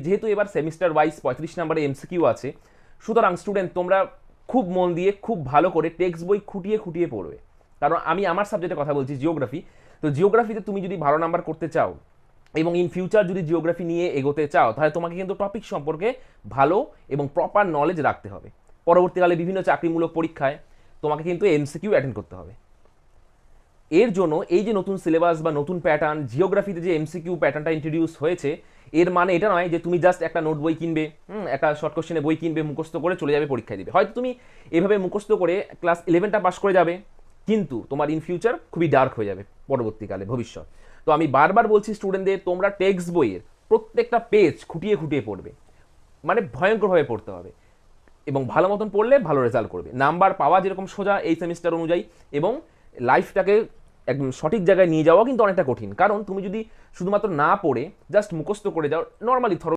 যেহেতু এবার semester wise 35 নম্বরে এমসিকিউ আছে, সুতরাং স্টুডেন্ট তোমরা খুব মন দিয়ে খুব ভালো করে টেক্সট বই খুঁটিয়ে খুঁটিয়ে পড়বে। কারণ আমি আমার সাবজেক্টের কথা বলছি, জিওগ্রাফি। তো জিওগ্রাফিতে তুমি যদি ভালো নাম্বার করতে চাও এবং ইন ফিউচার যদি জিওগ্রাফি নিয়ে এগোতে চাও, তাহলে তোমাকে কিন্তু টপিক সম্পর্কে ভালো এবং প্রপার নলেজ রাখতে হবে। পরবর্তীকালে বিভিন্ন চাকরিমূলক পরীক্ষায় তোমাকে কিন্তু এমসিকিউ অ্যাটেন্ড করতে হবে। এর জন্য এই যে নতুন সিলেবাস বা নতুন প্যাটার্ন, জিওগ্রাফিতে যে এমসিকিউ প্যাটার্নটা ইন্ট্রোডিউস হয়েছে, এর মানে এটা নয় যে তুমি জাস্ট একটা নোট বই কিনবে, একটা শর্ট কোশ্চেনে বই কিনবে, মুখস্থ করে চলে যাবে পরীক্ষায় দিবে। হয়তো তুমি এভাবে মুখস্থ করে ক্লাস 11টা পাস করে যাবে, কিন্তু তোমার ইন ফিউচার খুবই ডার্ক হয়ে যাবে পরবর্তীকালে ভবিষ্যৎ। তো আমি বারবার বলছি স্টুডেন্টদের, তোমরা টেক্সট বইয়ের প্রত্যেকটা পেজ খুঁটিয়ে খুঁটিয়ে পড়বে, মানে ভয়ঙ্করভাবে পড়তে হবে, এবং ভালো মতন পড়লে ভালো রেজাল্ট করবে। নাম্বার পাওয়া যেরকম সোজা এই সেমিস্টার অনুযায়ী, এবং লাইফটাকে একদম সঠিক জায়গায় নিয়ে যাওয়া কিন্তু অনেকটা কঠিন। কারণ তুমি যদি শুধুমাত্র না পড়ে জাস্ট মুখস্থ করে যাও, নর্মালি ধরো